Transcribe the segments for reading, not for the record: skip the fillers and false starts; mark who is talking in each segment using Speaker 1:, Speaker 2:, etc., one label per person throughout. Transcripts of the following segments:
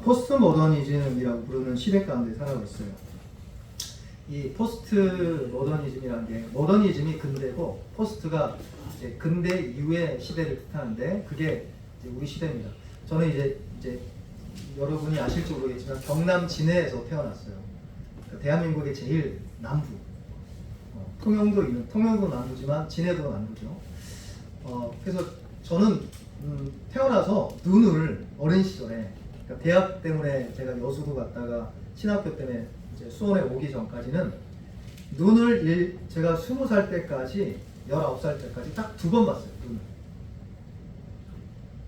Speaker 1: 포스트 모더니즘이라고 부르는 시대 가운데 살아가고 있어요. 이 포스트 모더니즘이라는 게 모더니즘이 근대고 포스트가 이제 근대 이후의 시대를 뜻하는데 그게 이제 우리 시대입니다. 저는 이제 여러분이 아실지 모르겠지만 경남 진해에서 태어났어요. 그러니까 대한민국의 제일 남부. 통영도 남부지만 진해도 남부죠. 그래서 저는 태어나서 눈을 어린 시절에 그러니까 대학 때문에 제가 여수도 갔다가 신학교 때문에 이제 수원에 오기 전까지는 눈을 제가 20살 때까지 19살 때까지 딱 2번 봤어요. 눈을.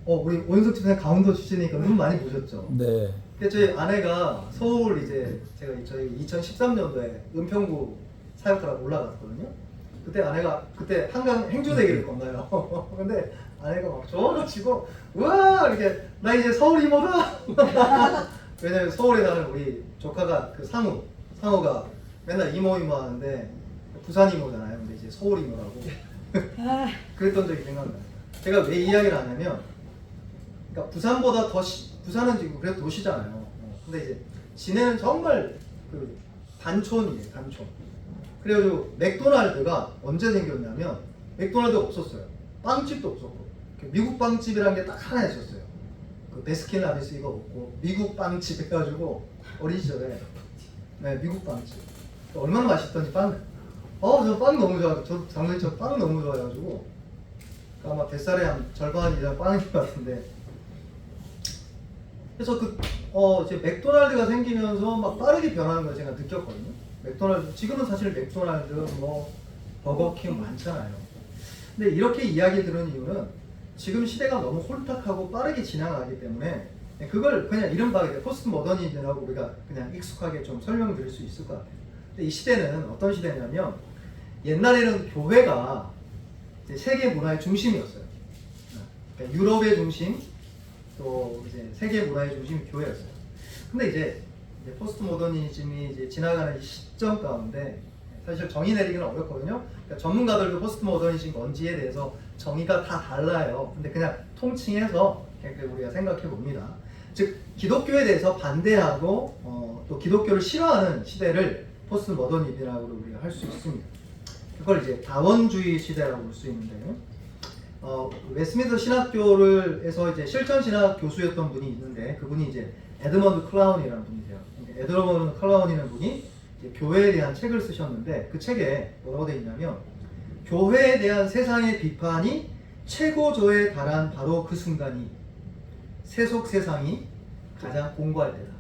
Speaker 1: 우리 오영석 집사님 강원도 출신이니까 눈 많이 보셨죠?
Speaker 2: 네.
Speaker 1: 저희 아내가 서울 이제 제가 저희 2013년도에 은평구 사역하러 올라갔거든요. 그때 아내가 그때 한강 행주대교를 건너요. 근데 아내가 막 좋아가지고 우와 이렇게 나 이제 서울 이모다. 왜냐면 서울에 사는 우리 조카가 그 상우가 맨날 이모 하는데 부산 이모잖아요. 근데 이제 서울 이모라고. 그랬던 적이 생각나요. 제가 왜 이 이야기를 하냐면 그러니까 부산보다 부산은 지금 그래도 도시잖아요. 근데 이제 진해는 정말 그 단촌이에요, 단촌. 그래가지고 맥도날드가 언제 생겼냐면 맥도날드가 없었어요. 빵집도 없었고 미국 빵집이라는 게 딱 하나 있었어요. 그 베스킨라빈스 이거 없고 미국 빵집 해가지고 어린 시절에 미국 빵집 얼마나 맛있던지 빵. 저 빵 너무 좋아. 저 장모님 저 빵 너무 좋아해가지고 아마 뱃살의 한 절반 이상 빵인 것 같은데. 그래서 이제 맥도날드가 생기면서 막 빠르게 변하는 걸 제가 느꼈거든요. 맥도날드 지금은 사실 맥도날드 뭐 버거킹 많잖아요. 근데 이렇게 이야기 들은 이유는 지금 시대가 너무 홀딱하고 빠르게 지나가기 때문에 그걸 그냥 이른바 포스트 모더니즘이라고 우리가 그냥 익숙하게 좀 설명드릴 수 있을 것 같아요. 근데 이 시대는 어떤 시대냐면 옛날에는 교회가 이제 세계 문화의 중심이었어요. 그러니까 유럽의 중심 또 이제 세계 문화의 중심이 교회였어요. 근데 이제 포스트 모더니즘이 이제 지나가는 시점 가운데 사실 정의 내리기는 어렵거든요. 그러니까 전문가들도 포스트 모더니즘 뭔지에 대해서 정의가 다 달라요. 근데 그냥 통칭해서 우리가 생각해 봅니다. 즉 기독교에 대해서 반대하고 또 기독교를 싫어하는 시대를 포스트 모더니즘이라고 우리가 할 수 있습니다. 그걸 이제 다원주의 시대라고 볼 수 있는데 웨스트민스터 신학교에서 이제 실천 신학 교수였던 분이 있는데 그분이 이제 에드먼드 클라운이라는 분이세요. 에드먼드 클라운이라는 분이 이제 교회에 대한 책을 쓰셨는데 그 책에 뭐라고 되어 있냐면 교회에 대한 세상의 비판이 최고조에 달한 바로 그 순간이 세속 세상이 가장 공고할 때다.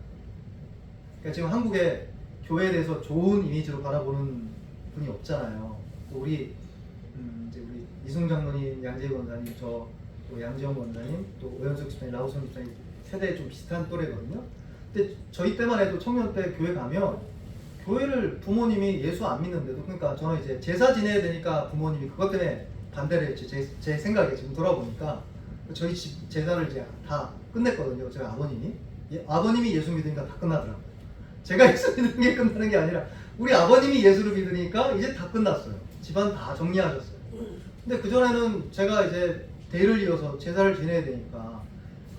Speaker 1: 그러니까 지금 한국에 교회에 대해서 좋은 이미지로 바라보는 분이 없잖아요. 우리 이승 장로님, 양재희 원사님, 또 양지영 원사님, 또 오현석 집사님, 라우성 집사님 세대 좀 비슷한 또래거든요. 근데 저희 때만 해도 청년 때 교회 가면 교회를 부모님이 예수 안 믿는데도 그러니까 저는 이제 제사 지내야 되니까 부모님이 그것 때문에 반대를 했지. 제 생각에 지금 돌아보니까 저희 집 제사를 이제 다 끝냈거든요. 저희 아버님이 예수 믿으니까 다 끝나더라고요. 제가 예수 믿는 게 끝나는 게 아니라 우리 아버님이 예수를 믿으니까 이제 다 끝났어요. 집안 다 정리하셨어요. 근데 그전에는 제가 이제 대를 이어서 제사를 지내야 되니까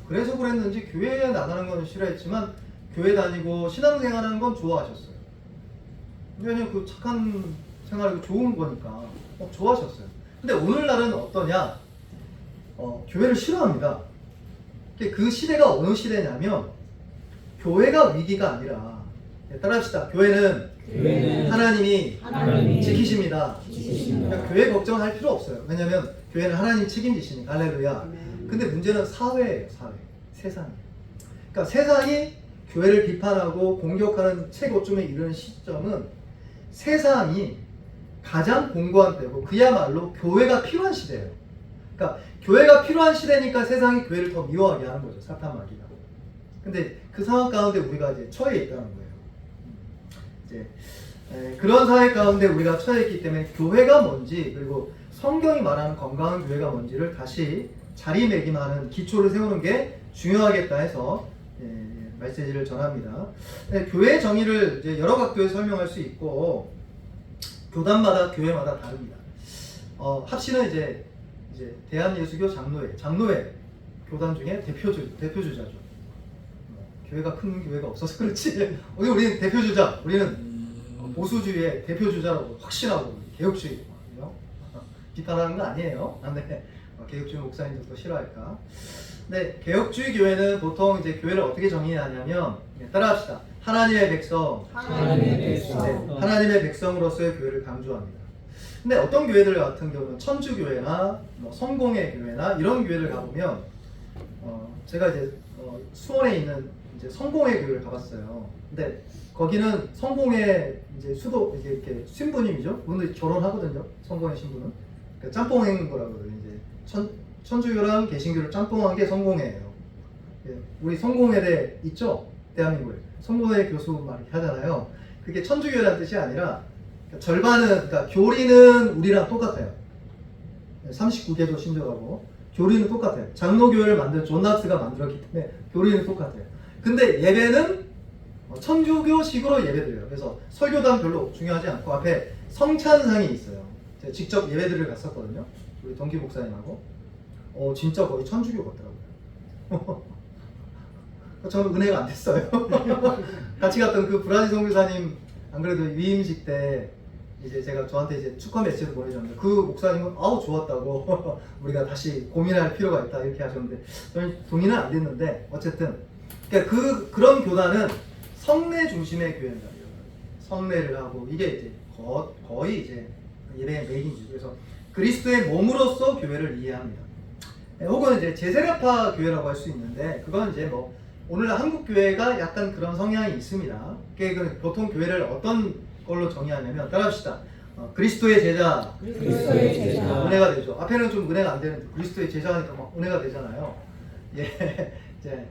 Speaker 1: 그래서 그랬는지 교회에 나가는 건 싫어했지만 교회 다니고 신앙생활하는 건 좋아하셨어요. 왜냐면 그 착한 생활이고 좋은 거니까 좋아하셨어요. 근데 오늘날은 어떠냐? 교회를 싫어합니다. 그 시대가 어느 시대냐면 교회가 위기가 아니라 따라합시다. 교회는 하나님이 지키십니다. 그러니까 교회 걱정할 필요 없어요. 왜냐하면 교회는 하나님 책임지시니까. 할렐루야. 근데 문제는 사회예요. 세상이에요. 그러니까 세상이 교회를 비판하고 공격하는 최고점에 이르는 시점은 세상이 가장 공고한 때고 그야말로 교회가 필요한 시대예요. 그러니까 교회가 필요한 시대니까 세상이 교회를 더 미워하게 하는 거죠. 사탄 마귀가. 근데 그 상황 가운데 우리가 이제 처해 있다는 거예요. 그런 사회 가운데 우리가 처해 있기 때문에 교회가 뭔지 그리고 성경이 말하는 건강한 교회가 뭔지를 다시 자리매김하는 기초를 세우는 게 중요하겠다 해서 메시지를 전합니다. 교회의 정의를 이제 여러 각도에 설명할 수 있고 교단마다 교회마다 다릅니다. 합시는 이제 대한예수교 장로회 교단 중에 대표주자죠. 교회가 큰 교회가 없어서 그렇지. 우리는 대표주자, 우리는 보수주의의 대표주자라고 확신하고 개혁주의 비판하는 거 아니에요. 네. 개혁주의 목사님들도 싫어할까. 네, 개혁주의 교회는 보통 이제 교회를 어떻게 정의하냐면 따라합시다. 하나님의 백성, 하나님의 백성으로서의 교회를 강조합니다. 근데 어떤 교회들 같은 경우는 천주교회나 뭐 성공회 교회나 이런 교회를 가보면 제가 이제 수원에 있는 이제 성공회 교회를 가봤어요. 근데 거기는 성공회 이제 수도 이렇게 신부님이죠. 그분들이 결혼하거든요. 성공회 신부는 그러니까 짬뽕한 거라거든요. 이제 천주교랑 개신교를 짬뽕한 게 성공회예요. 우리 성공회대 있죠? 대한민국에 성공회 교수 막 이렇게 하잖아요. 그게 천주교라는 뜻이 아니라 절반은 그러니까 교리는 우리랑 똑같아요. 39개도 신조하고 교리는 똑같아요. 장로교회를 만든 존 낙스가 만들었기 때문에 교리는 똑같아요. 근데 예배는 천주교식으로 예배드려요. 그래서 설교단 별로 중요하지 않고 앞에 성찬상이 있어요. 제가 직접 예배드리러 갔었거든요. 우리 동기 목사님하고. 진짜 거의 천주교 같더라고요. 저는 은혜가 안 됐어요. 같이 갔던 그 브라질 선교사님 안 그래도 위임식 때 이제 제가 저한테 이제 축하 메시지를 보내줬는데 그 목사님은 아우 좋았다고 우리가 다시 고민할 필요가 있다 이렇게 하셨는데 저는 동의는 안 됐는데 어쨌든 그러니까 그런 교단은 성례 중심의 교회입니다. 성례를 하고 이게 이제 거의 이제 예배의 메인이죠. 그래서 그리스도의 몸으로서 교회를 이해합니다. 혹은 이제 제세례파 교회라고 할 수 있는데 그건 이제 뭐 오늘날 한국 교회가 약간 그런 성향이 있습니다. 보통 교회를 어떤 걸로 정의하냐면 따라합시다. 그리스도의 제자, 은혜가 되죠. 앞에는 좀 은혜가 안 되는데 그리스도의 제자니까 막 은혜가 되잖아요. 예, 이제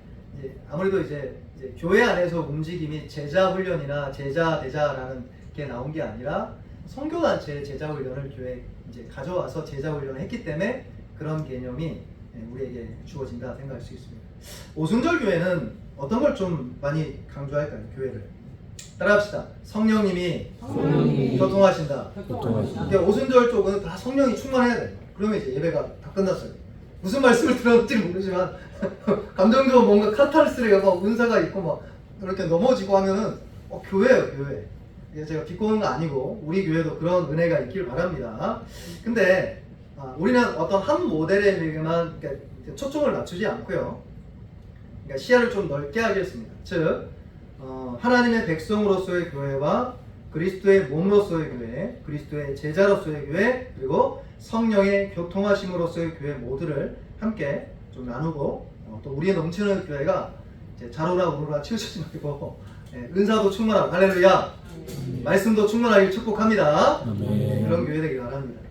Speaker 1: 아무래도 이제 교회 안에서 움직임이 제자 훈련이나 제자 대자라는 게 나온 게 아니라 선교단체의 제자 훈련을 교회에 이제 가져와서 제자 훈련을 했기 때문에 그런 개념이 우리에게 주어진다 생각할 수 있습니다. 오순절 교회는 어떤 걸 좀 많이 강조할까요? 교회를 따라합시다. 성령님이 교통하신다. 그러니까 오순절 쪽은 다 성령이 충만해야 돼요. 그러면 이제 예배가 다 끝났어요. 무슨 말씀을 들었는지 모르지만 감정적으로 뭔가 카타르스를 막 은사가 있고 막 이렇게 넘어지고 하면은 교회예요, 교회. 이게 제가 비꼬는 거 아니고 우리 교회도 그런 은혜가 있길 바랍니다. 근데 우리는 어떤 한 모델에만 초점을 맞추지 않고요. 그러니까 시야를 좀 넓게 하겠습니다. 즉 하나님의 백성으로서의 교회와 그리스도의 몸으로서의 교회, 그리스도의 제자로서의 교회, 그리고 성령의 교통하심으로서의 교회 모두를 함께 좀 나누고 또 우리의 넘치는 교회가 이제 자로라 우로라 치우치지 말고 은사도 충만하고 할렐루야 말씀도 충만하길 축복합니다. 그런 교회 되길 바랍니다.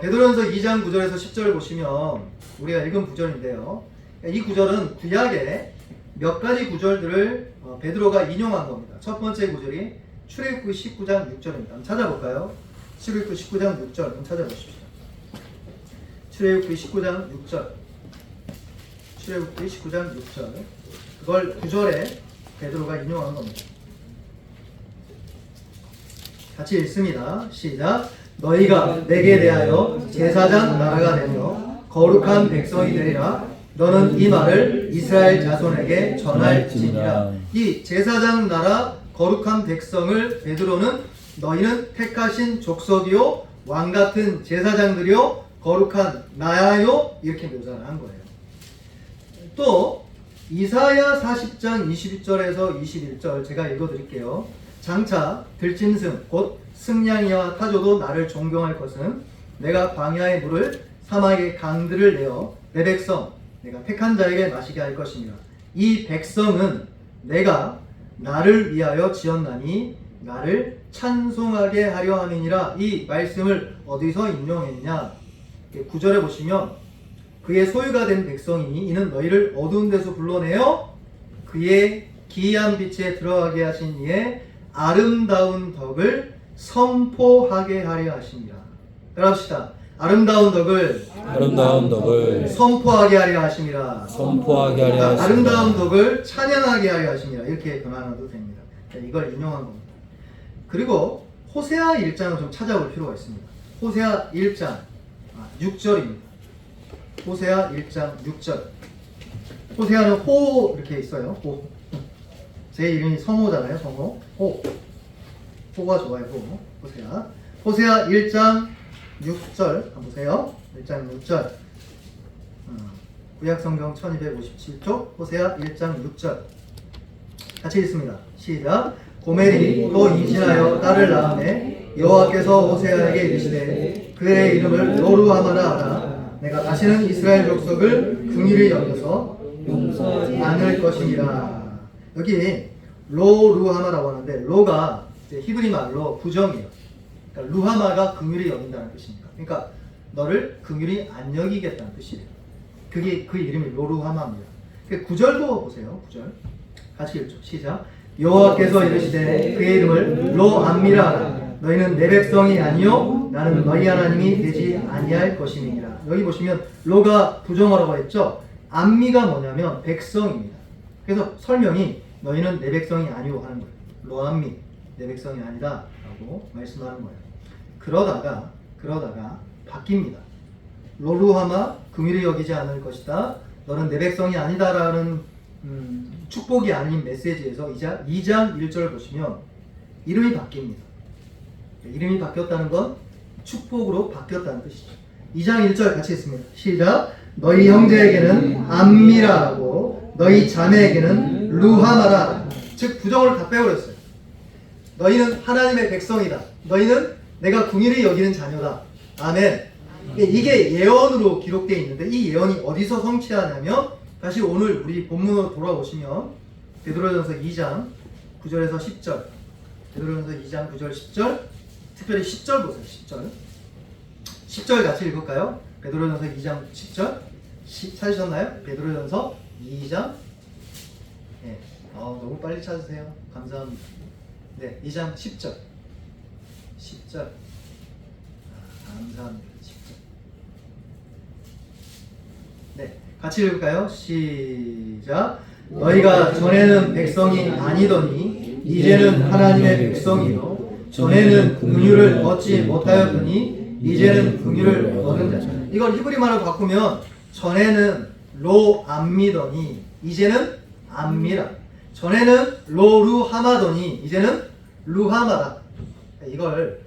Speaker 1: 베드로전서 2장 9절에서 10절을 보시면 우리가 읽은 구절인데요. 이 구절은 구약의 몇 가지 구절들을 베드로가 인용한 겁니다. 첫 번째 구절이 출애굽기 19장 6절입니다. 한번 찾아볼까요? 출애굽기 19장 6절 한번 찾아보십시오. 출애굽기 19장 6절 출애굽기 19장 6절 그걸 9절에 베드로가 인용한 겁니다. 같이 읽습니다. 시작. 너희가 내게 대하여 제사장 나라가 되며 거룩한 백성이 되리라. 너는 이 말을 이스라엘 자손에게 전할지니라. 이 제사장 나라 거룩한 백성을 베드로는 너희는 택하신 족속이요 왕 같은 제사장들이요 거룩한 나라요 이렇게 묘사를 한 거예요. 또 이사야 40장 22절에서 21절 제가 읽어드릴게요. 장차 들짐승 곧 승냥이와 타조도 나를 존경할 것은 내가 광야의 물을 사막의 강들을 내어 내 백성 내가 택한 자에게 마시게 할 것이니라. 이 백성은 내가 나를 위하여 지었나니 나를 찬송하게 하려 함이니라. 이 말씀을 어디서 인용했냐? 9절에 보시면 그의 소유가 된 백성이니 이는 너희를 어두운 데서 불러내어 그의 기이한 빛에 들어가게 하신 이의 아름다운 덕을 선포하게 하려 하십니다. 따라합시다. 아름다운 덕을 선포하게 하려 하심이라. 아름다운 덕을 찬양하게 하려 하심이라. 이렇게 변환해도 됩니다. 이걸 인용한 겁니다. 그리고 호세아 1장을 좀 찾아볼 필요가 있습니다. 호세아 1장 6절입니다. 호세아 1장 6절. 호세아는 호 이렇게 있어요. 호. 제 이름이 성호잖아요. 성호. 호가 좋아요. 호. 호세아. 호세아 1장 6절 한번 보세요. 1장 6절. 구약성경 1257쪽 호세아 1장 6절 같이 읽습니다. 시작. 고멜이 또 임신하여 딸을 낳음에 여호와께서 호세아에게 이르시되 그의 이름을 로루하마라 하라. 내가 다시는 이스라엘 족속을 긍휼히 여겨서 용서하지 않을 것이니라. 여기 로루하마라고 하는데 로가 이제 히브리 말로 부정이에요. 그러니까 루하마가 긍휼히 여긴다는 뜻입니다. 그러니까 너를 긍휼히 안 여기겠다는 뜻이에요. 그게 그 이름이 로루하마입니다. 9절도 보세요. 9절 같이 읽죠. 시작. 여호와께서 이르시되 그의 이름을 로암미라 하라. 너희는 내 백성이 아니요 나는 너희 하나님이 되지 아니할 것임이니라. 여기 보시면 로가 부정어라고 했죠. 암미가 뭐냐면 백성입니다. 그래서 설명이 너희는 내 백성이 아니오 하는 거예요. 로암미 내 백성이 아니다 라고 말씀하는 거예요. 그러다가 바뀝니다. 로루하마 긍휼히 여기지 않을 것이다. 너는 내 백성이 아니다라는 축복이 아닌 메시지에서 2장 1절 보시면 이름이 바뀝니다. 이름이 바뀌었다는 건 축복으로 바뀌었다는 뜻이죠. 2장 1절 같이 읽습니다. 시작. 너희 형제에게는 암미라 하고 너희 자매에게는 루하마라. 즉 부정을 다 빼버렸어요. 너희는 하나님의 백성이다. 너희는 내가 긍휼히 여기는 자녀다. 아멘. 이게 예언으로 기록되어 있는데 이 예언이 어디서 성취하냐면 다시 오늘 우리 본문으로 돌아오시면 베드로전서 2장 9절에서 10절 베드로전서 2장 9절 10절 특별히 10절 보세요. 10절 같이 읽을까요? 베드로전서 2장 10절 찾으셨나요? 베드로전서 2장 네. 너무 빨리 찾으세요. 감사합니다. 네, 2장 10절 감사합니다. 10절 네, 같이 읽을까요? 시작. 너희가 전에는 백성이 아니더니 이제는 하나님의 백성이요 전에는 긍휼을 얻지 못하였더니 이제는 긍휼을 얻은 자. 이걸 히브리 말로 바꾸면 전에는 로암미더니 이제는 암미라. 전에는 로루하마더니 이제는 루하마다. 이걸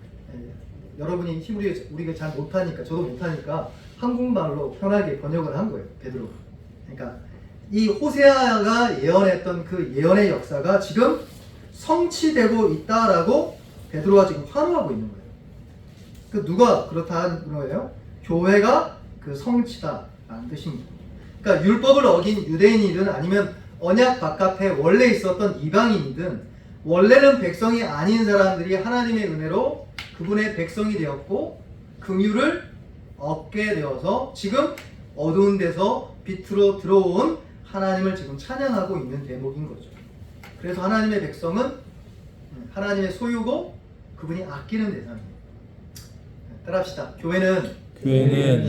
Speaker 1: 여러분이 히브리 우리가 잘 못하니까 저도 못하니까 한국말로 편하게 번역을 한 거예요. 베드로. 그러니까 이 호세아가 예언했던 그 예언의 역사가 지금 성취되고 있다라고 베드로가 지금 환호하고 있는 거예요. 그 누가 그렇다는 거예요? 교회가 그 성취다라는 뜻입니다. 그러니까 율법을 어긴 유대인이든 아니면 언약 바깥에 원래 있었던 이방인이든 원래는 백성이 아닌 사람들이 하나님의 은혜로 그분의 백성이 되었고 긍휼을 얻게 되어서 지금 어두운 데서 빛으로 들어온 하나님을 지금 찬양하고 있는 대목인 거죠. 그래서 하나님의 백성은 하나님의 소유고 그분이 아끼는 대상이에요. 따라합시다. 교회는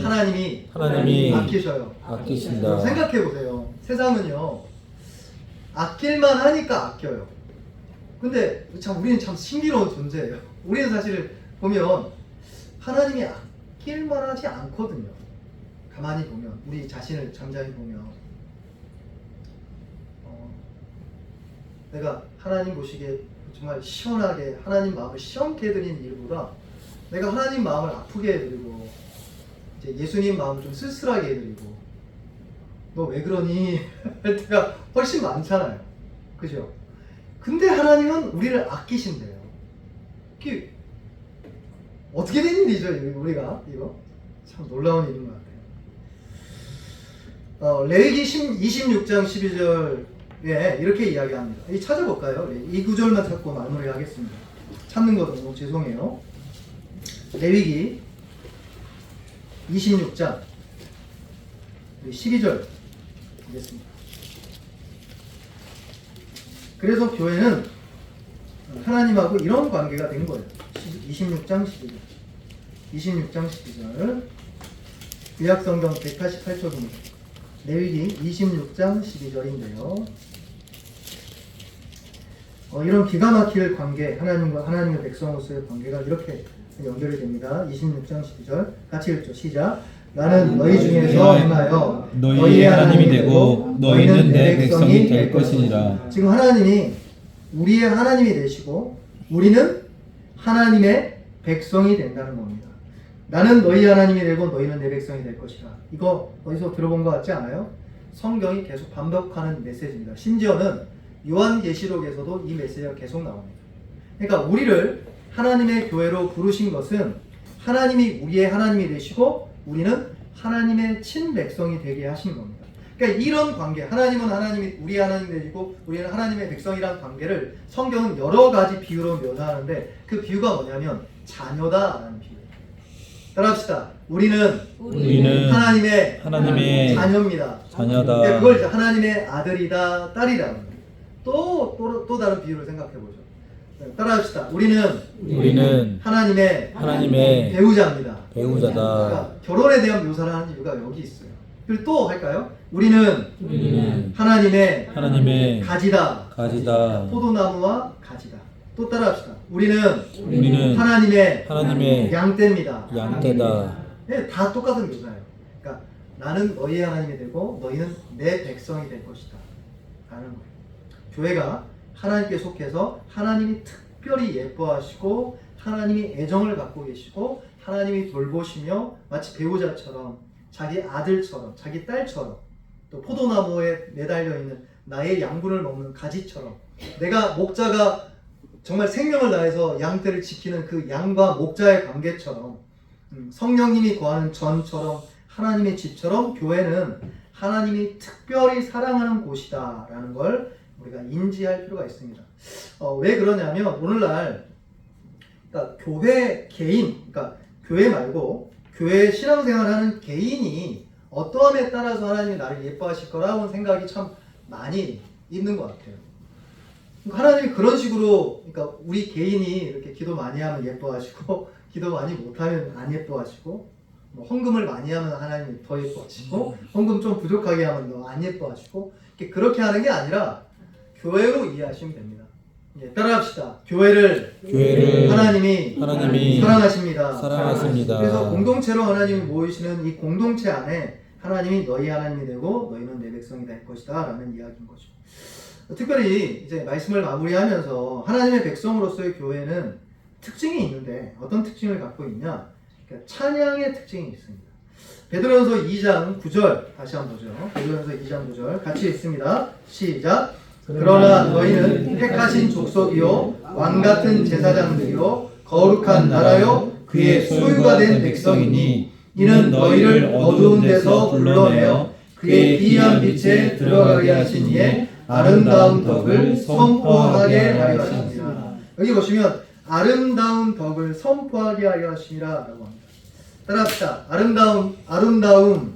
Speaker 1: 하나님이 아끼셔요.
Speaker 2: 아끼신다.
Speaker 1: 생각해 보세요. 세상은요 아낄만 하니까 아껴요. 근데 참 우리는 참 신비로운 존재예요. 우리는 사실 보면 하나님이 아낄만 하지 않거든요. 가만히 보면 우리 자신을 잠잠히 보면 내가 하나님 보시기에 정말 시원하게 하나님 마음을 시원케 해드리는 일보다 내가 하나님 마음을 아프게 해드리고 이제 예수님 마음을 좀 쓸쓸하게 해드리고 너 왜 그러니? 할 때가 훨씬 많잖아요. 그죠? 근데 하나님은 우리를 아끼신대요. 그게 어떻게 된 일이죠? 우리가 이거 참 놀라운 일인 것 같아요. 레위기 26장 12절에 이렇게 이야기합니다. 이 찾아볼까요? 이 구절만 찾고 마무리하겠습니다. 찾는 것도 너무 죄송해요. 레위기 26장 12절 보겠습니다. 그래서 교회는 하나님하고 이런 관계가 된 거예요. 26장 12절 26장 12절 구약성경 188쪽입니다. 레위기 26장 12절인데요. 이런 기가 막힐 관계, 하나님과 하나님의 백성으로서의 관계가 이렇게 연결이 됩니다. 26장 12절 같이 읽죠. 시작. 나는 너희 중에서 행하여
Speaker 2: 너희의 하나님이 되고 너희는 내 백성이 될 것이니라.
Speaker 1: 지금 하나님이 우리의 하나님이 되시고 우리는 하나님의 백성이 된다는 겁니다. 나는 너희 하나님이 되고 너희는 내 백성이 될 것이라. 이거 어디서 들어본 것 같지 않아요? 성경이 계속 반복하는 메시지입니다. 심지어는 요한계시록에서도 이 메시지가 계속 나옵니다. 그러니까 우리를 하나님의 교회로 부르신 것은 하나님이 우리의 하나님이 되시고 우리는 하나님의 친백성이 되게 하신 겁니다. 그러니까 이런 관계, 하나님은 하나님이 우리 하나님 되시고 우리는 하나님의 백성이라는 관계를 성경은 여러 가지 비유로 묘사하는데 그 비유가 뭐냐면 자녀다라는 비유예요. 따라합시다. 우리는 하나님의 자녀입니다.
Speaker 2: 자녀다.
Speaker 1: 그러니까 그걸 이제 하나님의 아들이다, 딸이다. 또 다른 비유를 생각해 보죠. 따라합시다. 우리는 하나님의 배우자입니다.
Speaker 2: 배우자다.
Speaker 1: 그러니까 결혼에 대한 묘사를 하는 이유가 여기 있어요. 그리고 또 할까요? 우리는 하나님의 가지다. 포도나무와 가지다. 또 따라합시다. 우리는 하나님의 양떼입니다. 네, 다 똑같은 묘사예요. 그러니까 나는 너희의 하나님이 되고 너희는 내 백성이 될 것이다 라는 거예요. 교회가 하나님께 속해서 하나님이 특별히 예뻐하시고 하나님이 애정을 갖고 계시고 하나님이 돌보시며 마치 배우자처럼 자기 아들처럼 자기 딸처럼 또 포도나무에 매달려 있는 나의 양분을 먹는 가지처럼 내가 목자가 정말 생명을 다해서 양떼를 지키는 그 양과 목자의 관계처럼 성령님이 거하는 전처럼 하나님의 집처럼 교회는 하나님이 특별히 사랑하는 곳이다 라는 걸 우리가 인지할 필요가 있습니다. 왜 그러냐면 오늘날 그러니까 교회 개인, 그러니까 교회 말고 교회 신앙생활하는 개인이 어떠함에 따라서 하나님이 나를 예뻐하실 거라고 생각이 참 많이 있는 것 같아요. 하나님이 그런 식으로, 그러니까 우리 개인이 이렇게 기도 많이 하면 예뻐하시고 기도 많이 못하면 안 예뻐하시고 뭐 헌금을 많이 하면 하나님이 더 예뻐하시고 헌금 좀 부족하게 하면 더 안 예뻐하시고 그렇게 하는 게 아니라 교회로 이해하시면 됩니다. 따라합시다. 교회를 하나님이 사랑하십니다. 그래서 공동체로 하나님이 모이시는 이 공동체 안에 하나님이 너희 하나님이 되고 너희는 내 백성이 될 것이다 라는 이야기인 거죠. 특별히 이제 말씀을 마무리하면서 하나님의 백성으로서의 교회는 특징이 있는데 어떤 특징을 갖고 있냐? 그러니까 찬양의 특징이 있습니다. 베드로전서 2장 9절 다시 한번 보죠. 베드로전서 2장 9절 같이 읽습니다. 시작. 그러나 너희는 택하신 족속이요 왕같은 제사장들이요 거룩한 나라요 그의 소유가 된 백성이니 이는 너희를 어두운 데서 불러내어 그의 기이한 빛에 들어가게 하신 이의 아름다운 덕을 선포하게 하려 하십니다. 여기 보시면 아름다운 덕을 선포하게 하려 하심이라 라고 합니다. 따라합시다. 아름다움.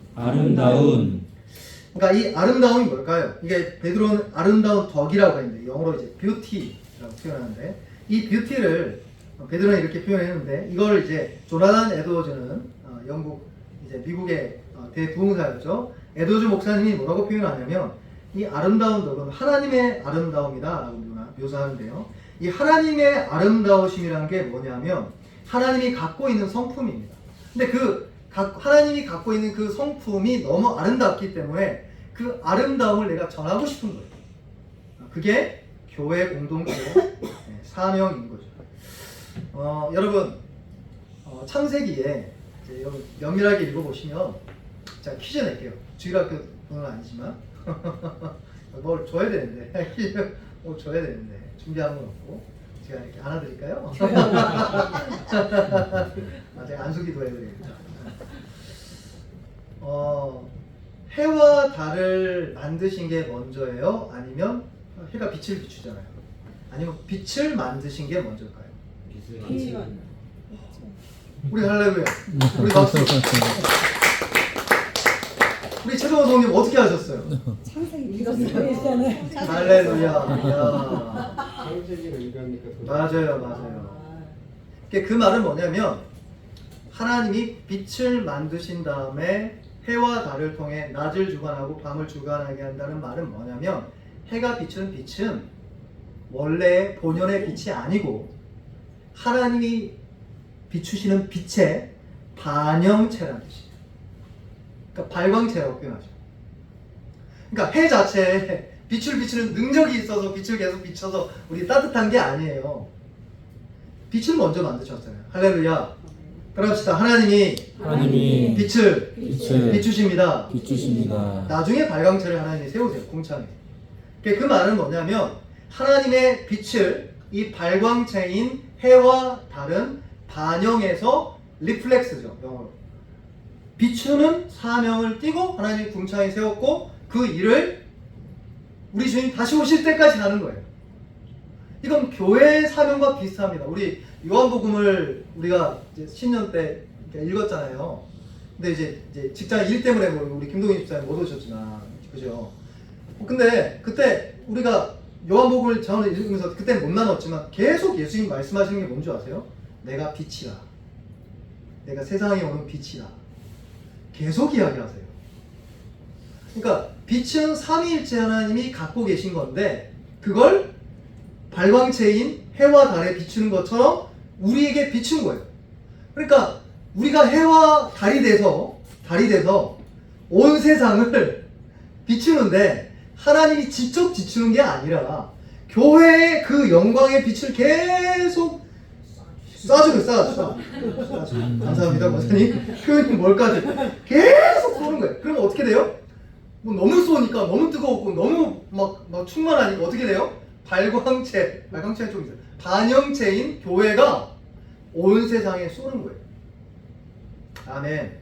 Speaker 1: 그러니까 이 아름다움이 뭘까요? 이게 베드로는 아름다운 덕이라고 했는데 영어로 이제 뷰티라고 표현하는데 이 뷰티를 베드로는 이렇게 표현했는데 이걸 이제 조나단 에드워즈는 영국 이제 미국의 대부흥사였죠. 에드워즈 목사님이 뭐라고 표현하냐면 이 아름다운 덕은 하나님의 아름다움이다라고 묘사하는데요. 이 하나님의 아름다우심이라는 게 뭐냐면 하나님이 갖고 있는 성품입니다. 근데 하나님이 갖고 있는 그 성품이 너무 아름답기 때문에 그 아름다움을 내가 전하고 싶은 거예요. 그게 교회 공동체의 사명인 거죠. 여러분 창세기에 여러분 면밀하게 읽어보시면 자 퀴즈 낼게요. 주일학교 분은 아니지만 뭘 줘야 되는데 뭐 줘야 되는데 준비한 건 없고 제가 이렇게 안아드릴까요? 제가 안수기도 해드리겠죠. 해와 달을 만드신 게 먼저예요? 아니면 해가 빛을 비추잖아요. 아니면 빛을 만드신 게 먼저일까요? 우리 할렐루야. 우리 박수. 우리 최동호 성님 어떻게 하셨어요?
Speaker 3: 창세기 읽었어요.
Speaker 1: 할렐루야. 맞아요. 그 말은 뭐냐면 하나님이 빛을 만드신 다음에 해와 달을 통해 낮을 주관하고 밤을 주관하게 한다는 말은 뭐냐면 해가 비추는 빛은 원래 본연의 빛이 아니고 하나님이 비추시는 빛의 반영체라는 뜻이에요. 그러니까 발광체라고 표현하죠. 그러니까 해 자체에 빛을 비추는 능력이 있어서 빛을 계속 비춰서 우리 따뜻한 게 아니에요. 빛을 먼저 만드셨잖아요. 할렐루야. 따라합시다. 하나님이 빛을 비추십니다. 나중에 발광체를 하나님이 세우세요. 공창에. 그 말은 뭐냐면 하나님의 빛을 이 발광체인 해와 달은 반영해서 리플렉스죠. 영어로. 비추는 사명을 띠고 하나님이 궁창에 세웠고 그 일을 우리 주님 다시 오실 때까지 하는 거예요. 이건 교회의 사명과 비슷합니다. 우리 요한복음을 우리가 이제 신년 때 읽었잖아요. 근데 이제 직장 일 때문에 우리 김동희 집사님 못 오셨지만, 그죠? 근데 그때 우리가 요한복음을 저는 읽으면서 그때 못 나눴지만 계속 예수님 말씀하시는 게 뭔지 아세요? 내가 빛이라. 내가 세상에 오는 빛이라. 계속 이야기하세요. 그러니까 빛은 삼위일체 하나님이 갖고 계신 건데 그걸 발광체인 해와 달에 비추는 것처럼 우리에게 비춘 거예요. 그러니까 우리가 해와 달이 돼서 온 세상을 비추는데 하나님이 직접 비추는 게 아니라 교회의 그 영광의 빛을 계속 쏴주고 감사합니다 목사님. 표현이 뭘까지 계속 쏘는 거예요. 그러면 어떻게 돼요? 뭐 너무 쏘니까 너무 뜨거웠고 너무 막 충만하니까 어떻게 돼요? 발광체가 좀 있어요. 반영체인 교회가 온 세상에 쏘는 거예요. 아멘.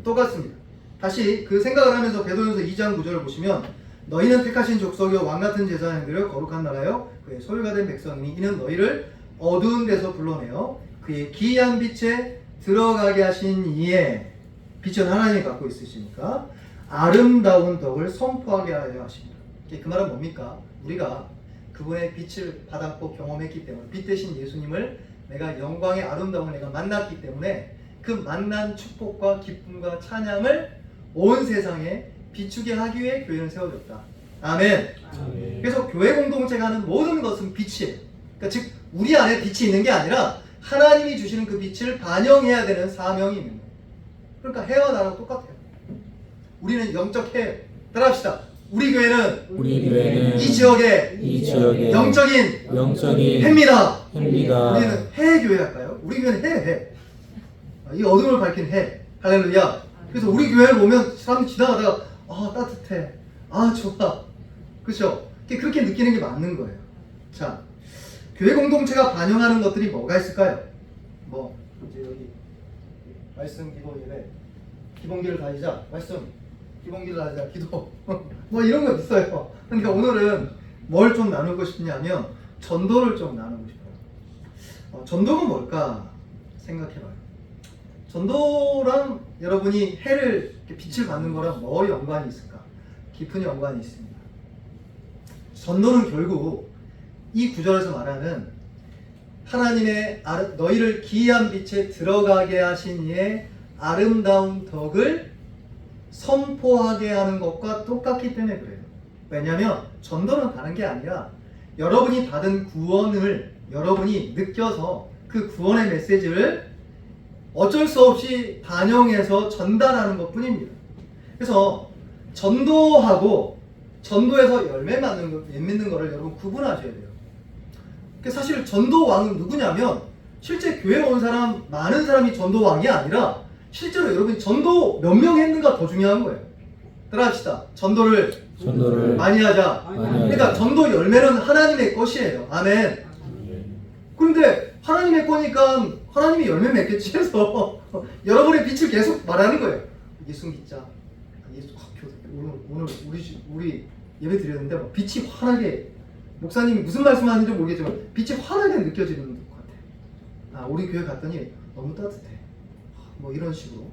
Speaker 1: 똑같습니다. 다시 그 생각을 하면서 베드로전서 2장 9절을 보시면 너희는 택하신 족속이요 왕같은 제사장들을 거룩한 나라요 그의 소유가 된 백성이니 이는 너희를 어두운 데서 불러내어 그의 기이한 빛에 들어가게 하신 이에 빛은 하나님이 갖고 있으시니까 아름다운 덕을 선포하게 하려 하십니다. 그 말은 뭡니까? 우리가 그분의 빛을 받았고 경험했기 때문에 빛 대신 예수님을 내가 영광의 아름다움을 내가 만났기 때문에 그 만난 축복과 기쁨과 찬양을 온 세상에 비추게 하기 위해 교회는 세워졌다. 아멘. 그래서 교회 공동체가 하는 모든 것은 빛이에요. 그러니까 즉 우리 안에 빛이 있는 게 아니라 하나님이 주시는 그 빛을 반영해야 되는 사명이 있는 거예요. 그러니까 해와 나랑 똑같아요. 우리는 영적 해. 따라합시다. 우리 교회는 이 지역의 영적인 해입니다. 우리는 해 교회 할까요? 우리 교회는 해. 이 어둠을 밝힌 해. 할렐루야. 그래서 우리 교회를 보면 사람들이 지나가다가 따뜻해. 좋아. 그렇죠? 그렇게 느끼는 게 맞는 거예요. 자, 교회 공동체가 반영하는 것들이 뭐가 있을까요? 이제 여기 말씀 기도 예배, 기본기를 다지자, 말씀 기본기를 다지자, 기도 이런 거 있어요. 근데 오늘은 뭘 좀 나누고 싶냐면 전도를 좀 나누고 싶어요. 전도가 뭘까 생각해봐요. 전도랑 여러분이 해를 빛을 받는 거랑 뭐 연관이 있을까? 깊은 연관이 있습니다. 전도는 결국 이 구절에서 말하는 하나님의 너희를 기이한 빛에 들어가게 하신 이의 아름다운 덕을 선포하게 하는 것과 똑같기 때문에 그래요. 왜냐하면 전도는 다른 게 아니라 여러분이 받은 구원을 여러분이 느껴서 그 구원의 메시지를 어쩔 수 없이 반영해서 전달하는 것 뿐입니다. 그래서 전도하고 전도에서 열매 맺는 거를 여러분 구분하셔야 돼요. 사실 전도왕은 누구냐면 실제 교회 온 사람 많은 사람이 전도왕이 아니라 실제로 여러분이 전도 몇 명 했는가 더 중요한 거예요. 따라합시다. 전도를 많이 하자. 그러니까 전도 열매는 하나님의 것이에요. 아멘. 그런데 하나님의 거니까 하나님이 열매 맺겠지 해서 여러분의 빛을 계속 말하는 거예요. 예수 믿자. 오늘 우리 예배 드렸는데 빛이 환하게, 목사님이 무슨 말씀하는지 모르겠지만 빛이 환하게 느껴지는 것 같아요. 우리 교회 갔더니 너무 따뜻해. 이런 식으로.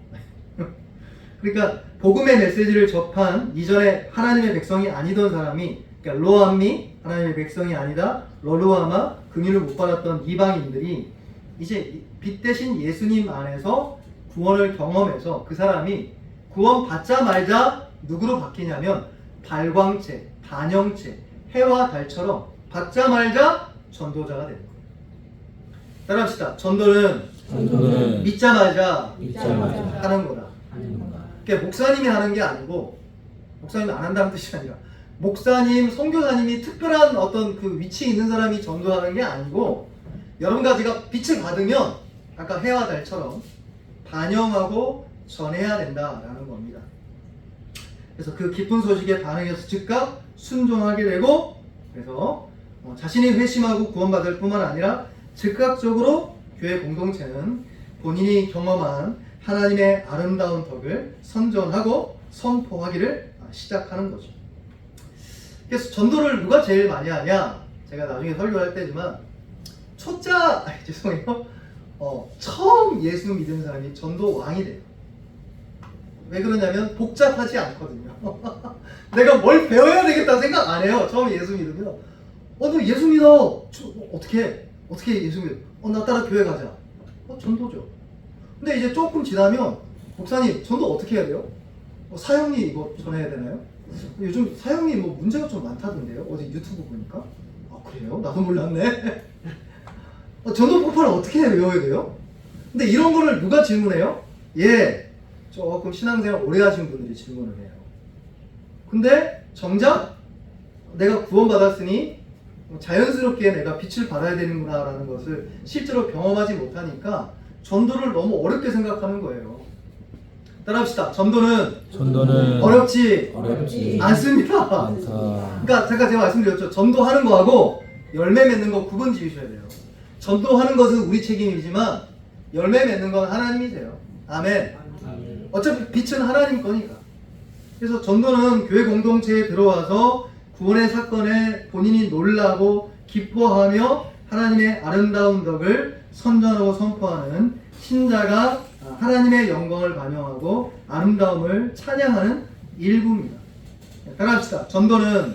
Speaker 1: 그러니까 복음의 메시지를 접한 이전에 하나님의 백성이 아니던 사람이, 그러니까 로암미 하나님의 백성이 아니다, 로루아마 긍휼을 못 받았던 이방인들이 이제 빛 대신 예수님 안에서 구원을 경험해서 그 사람이 구원 받자 말자 누구로 바뀌냐면 발광체, 반영체, 해와 달처럼 받자 말자 전도자가 되는 거예요. 따라합시다. 전도는 믿자마자 하는 거다. 그러니까 목사님이 하는 게 아니고, 목사님이 안 한다는 뜻이 아니라 목사님, 선교사님이 특별한 어떤 그 위치에 있는 사람이 전도하는 게 아니고 여러분과 제가 빛을 받으면 아까 해와 달처럼 반영하고 전해야 된다라는 겁니다. 그래서 그 기쁜 소식에 반응해서 즉각 순종하게 되고, 그래서 자신이 회심하고 구원받을 뿐만 아니라 즉각적으로 교회 공동체는 본인이 경험한 하나님의 아름다운 덕을 선전하고 선포하기를 시작하는 거죠. 그래서 전도를 누가 제일 많이 하냐? 제가 나중에 설교할 때지만 죄송해요. 처음 예수 믿은 사람이 전도 왕이 돼요. 왜 그러냐면 복잡하지 않거든요. 내가 뭘 배워야 되겠다 생각 안 해요. 처음 예수 믿으면 너 예수 믿어. 어떻게 예수 믿어? 나 따라 교회 가자. 전도죠. 근데 이제 조금 지나면 목사님 전도 어떻게 해야 돼요? 사형리 이거 전해야 되나요? 요즘 사형리 뭐 문제가 좀 많다던데요. 어제 유튜브 보니까. 그래요? 나도 몰랐네. 전도 폭발을 어떻게 외워야 돼요? 근데 이런 거를 누가 질문해요? 조금 신앙생활 오래 하신 분들이 질문을 해요. 근데 정작 내가 구원받았으니 자연스럽게 내가 빛을 발해야 되는구나 라는 것을 실제로 경험하지 못하니까 전도를 너무 어렵게 생각하는 거예요. 따라합시다. 전도는 어렵지 않습니다. 그러니까 제가 말씀드렸죠. 전도하는 거하고 열매 맺는 거 구분 지으셔야 돼요. 전도하는 것은 우리 책임이지만 열매 맺는 건 하나님이세요. 아멘. 어차피 빛은 하나님 거니까. 그래서 전도는 교회 공동체에 들어와서 구원의 사건에 본인이 놀라고 기뻐하며 하나님의 아름다운 덕을 선전하고 선포하는 신자가 하나님의 영광을 반영하고 아름다움을 찬양하는 일부입니다. 따라합시다. 전도는